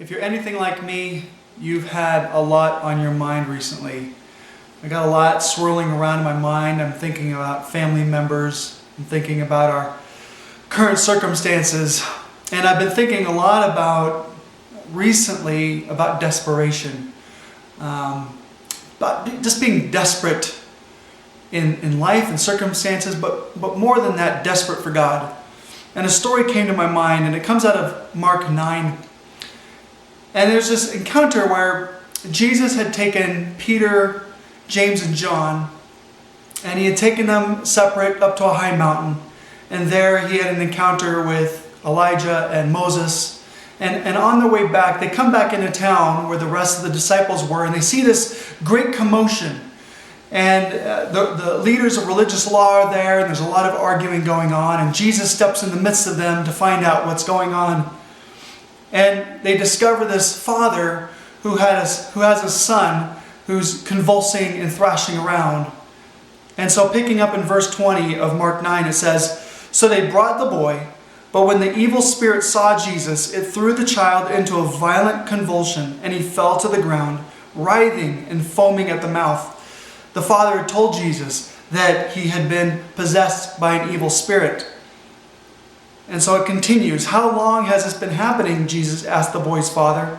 If you're anything like me, you've had a lot on your mind recently. I got a lot swirling around in my mind. I'm thinking about family members. I'm thinking about our current circumstances. And I've been thinking a lot recently about desperation. About just being desperate in life and circumstances, but more than that, desperate for God. And a story came to my mind, and it comes out of Mark 9. And there's this encounter where Jesus had taken Peter, James, and John, and he had taken them separate up to a high mountain. And there he had an encounter with Elijah and Moses. And on their way back, they come back into town where the rest of the disciples were, and they see this great commotion. And the leaders of religious law are there, and there's a lot of arguing going on. And Jesus steps in the midst of them to find out what's going on. And they discover this father who has a son who's convulsing and thrashing around. And so picking up in verse 20 of Mark 9, it says, "So they brought the boy, but when the evil spirit saw Jesus, it threw the child into a violent convulsion, and he fell to the ground, writhing and foaming at the mouth." The father had told Jesus that he had been possessed by an evil spirit. And so it continues. "How long has this been happening?" Jesus asked the boy's father.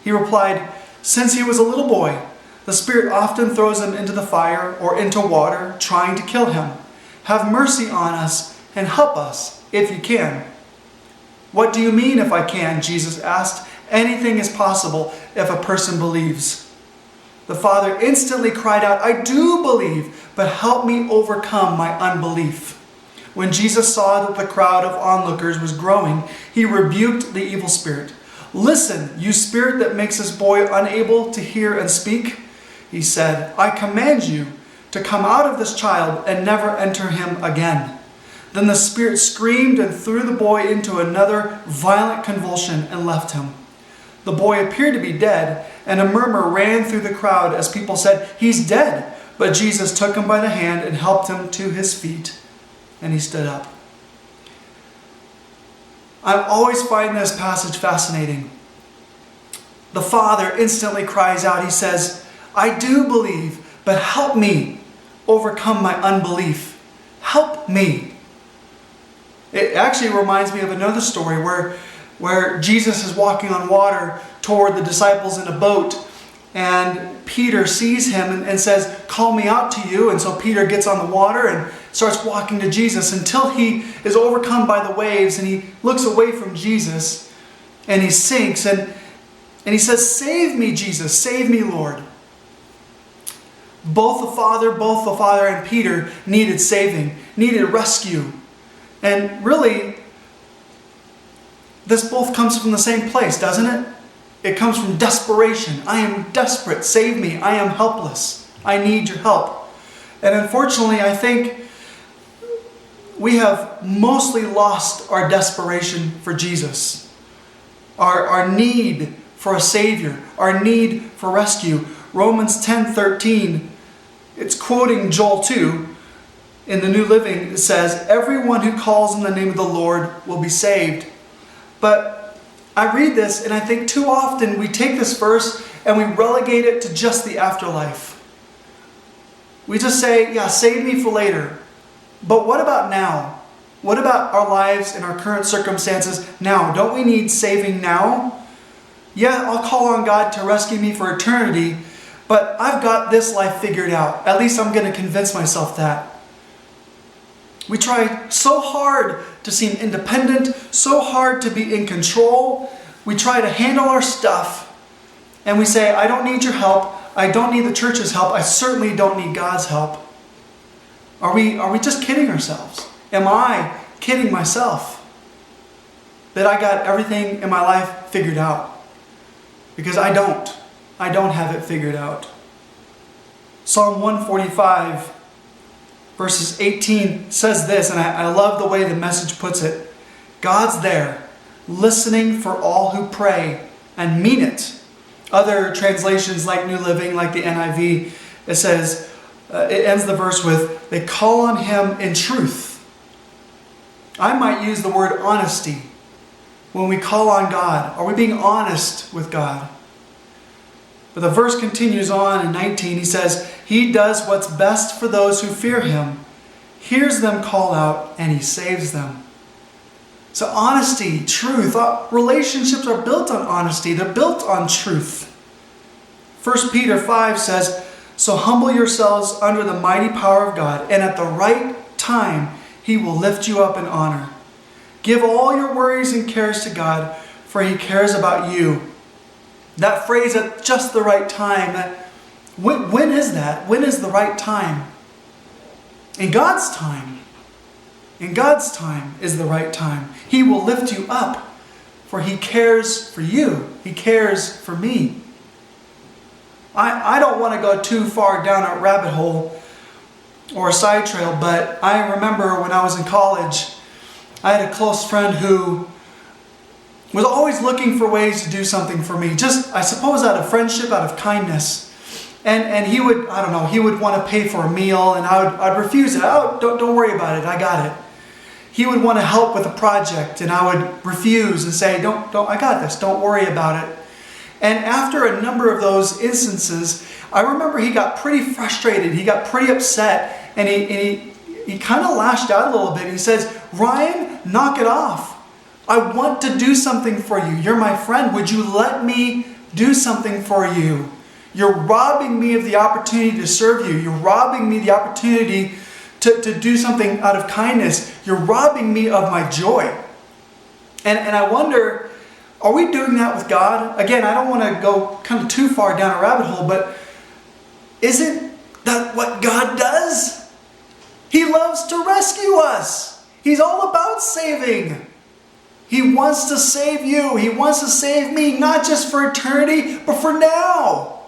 He replied, "Since he was a little boy. The spirit often throws him into the fire or into water, trying to kill him. Have mercy on us and help us if you can." "What do you mean, if I can?" Jesus asked. "Anything is possible if a person believes." The father instantly cried out, "I do believe, but help me overcome my unbelief." When Jesus saw that the crowd of onlookers was growing, he rebuked the evil spirit. "Listen, you spirit that makes this boy unable to hear and speak," he said, "I command you to come out of this child and never enter him again." Then the spirit screamed and threw the boy into another violent convulsion and left him. The boy appeared to be dead, and a murmur ran through the crowd as people said, "He's dead." But Jesus took him by the hand and helped him to his feet, and he stood up. I always find this passage fascinating. The father instantly cries out. He says, "I do believe, but help me overcome my unbelief. Help me." It actually reminds me of another story where Jesus is walking on water toward the disciples in a boat, and Peter sees him and says, "Call me out to you." And so Peter gets on the water and starts walking to Jesus until he is overcome by the waves, and he looks away from Jesus and he sinks, and he says, "Save me, Jesus, save me, Lord." Both the father and Peter needed saving, needed rescue. And really, this both comes from the same place, doesn't it? It comes from desperation. I am desperate. Save me. I am helpless. I need your help. And unfortunately, I think we have mostly lost our desperation for Jesus. Our need for a Savior. Our need for rescue. Romans 10:13, it's quoting Joel 2. In the New Living, it says, "Everyone who calls in the name of the Lord will be saved." But I read this and I think too often we take this verse and we relegate it to just the afterlife. We just say, "Yeah, save me for later." But what about now? What about our lives and our current circumstances now? Don't we need saving now? Yeah, I'll call on God to rescue me for eternity, but I've got this life figured out. At least I'm going to convince myself that. We try so hard to seem independent, so hard to be in control. We try to handle our stuff, and we say, "I don't need your help. I don't need the church's help. I certainly don't need God's help." Are we just kidding ourselves? Am I kidding myself that I got everything in my life figured out? Because I don't. I don't have it figured out. Psalm 145 Verses 18 says this, and I love the way the Message puts it. God's there, listening for all who pray and mean it. Other translations like New Living, like the NIV, it says, it ends the verse with, "They call on him in truth." I might use the word honesty when we call on God? Are we being honest with God? But the verse continues on in 19. He says, He does what's best for those who fear Him, hears them call out, and He saves them. So honesty, truth, relationships are built on honesty. They're built on truth. 1 Peter 5 says, so humble yourselves under the mighty power of God, and at the right time He will lift you up in honor. Give all your worries and cares to God, for He cares about you. That phrase, at just the right time, when is that? When is the right time? In God's time. In God's time is the right time. He will lift you up, for He cares for you. He cares for me. I don't want to go too far down a rabbit hole or a side trail, but I remember when I was in college, I had a close friend who was always looking for ways to do something for me. Just, I suppose, out of friendship, out of kindness. And he would, I don't know, he would want to pay for a meal, and I'd refuse it. Oh, don't worry about it, I got it. He would want to help with a project, and I would refuse and say, don't, I got this, don't worry about it. And after a number of those instances, I remember he got pretty frustrated. He got pretty upset, and he kind of lashed out a little bit. He says, Ryan, knock it off. I want to do something for you. You're my friend. Would you let me do something for you? You're robbing me of the opportunity to serve you. You're robbing me the opportunity to do something out of kindness. You're robbing me of my joy. And I wonder, are we doing that with God? Again, I don't want to go kind of too far down a rabbit hole, but isn't that what God does? He loves to rescue us. He's all about saving. He wants to save you. He wants to save me, not just for eternity, but for now.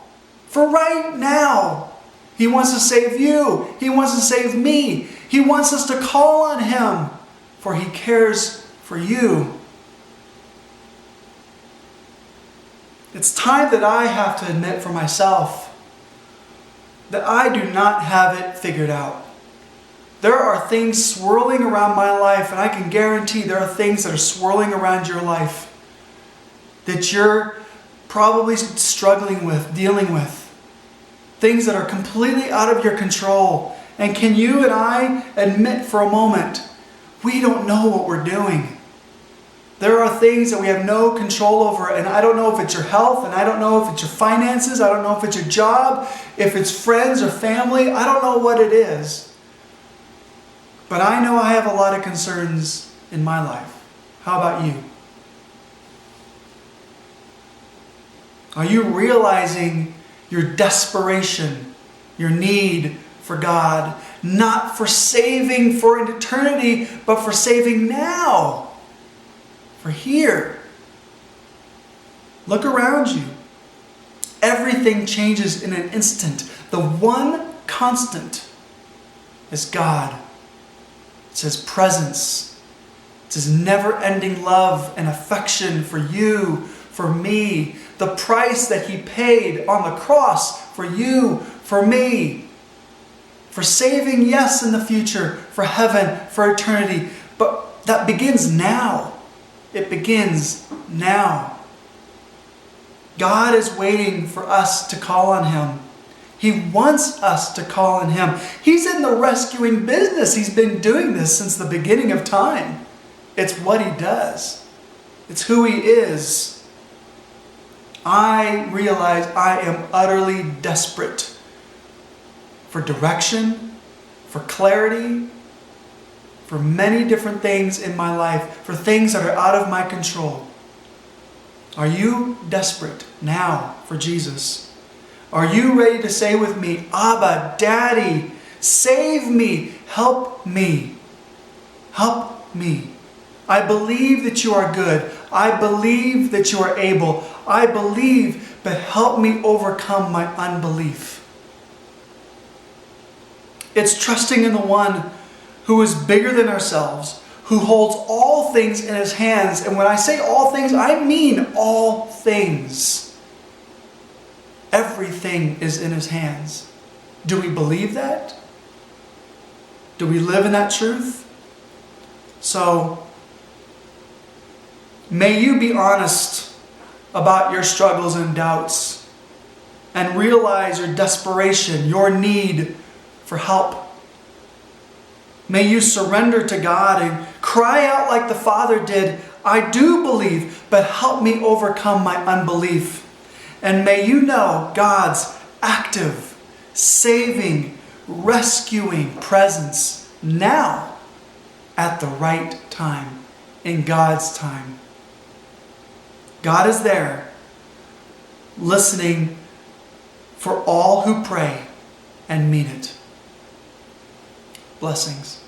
For right now. He wants to save you. He wants to save me. He wants us to call on Him, for He cares for you. It's time that I have to admit for myself that I do not have it figured out. There are things swirling around my life, and I can guarantee there are things that are swirling around your life that you're probably struggling with, dealing with. Things that are completely out of your control. And can you and I admit for a moment, we don't know what we're doing. There are things that we have no control over, and I don't know if it's your health, and I don't know if it's your finances, I don't know if it's your job, if it's friends or family, I don't know what it is. But I know I have a lot of concerns in my life. How about you? Are you realizing your desperation, your need for God, not for saving for an eternity, but for saving now? For here. Look around you. Everything changes in an instant. The one constant is God. It's His presence. It's His never-ending love and affection for you, for me. The price that He paid on the cross for you, for me. For saving, yes, in the future. For heaven, for eternity. But that begins now. It begins now. God is waiting for us to call on Him. He wants us to call on Him. He's in the rescuing business. He's been doing this since the beginning of time. It's what He does. It's who He is. I realize I am utterly desperate for direction, for clarity, for many different things in my life, for things that are out of my control. Are you desperate now for Jesus? Are you ready to say with me, Abba, Daddy, save me, help me, help me. I believe that you are good. I believe that you are able. I believe, but help me overcome my unbelief. It's trusting in the one who is bigger than ourselves, who holds all things in His hands. And when I say all things, I mean all things. Everything is in His hands. Do we believe that? Do we live in that truth? So, May you be honest about your struggles and doubts and realize your desperation, your need for help. May you surrender to God and cry out like the Father did, I do believe, but help me overcome my unbelief. And may you know God's active, saving, rescuing presence now at the right time, in God's time. God is there, listening for all who pray and mean it. Blessings.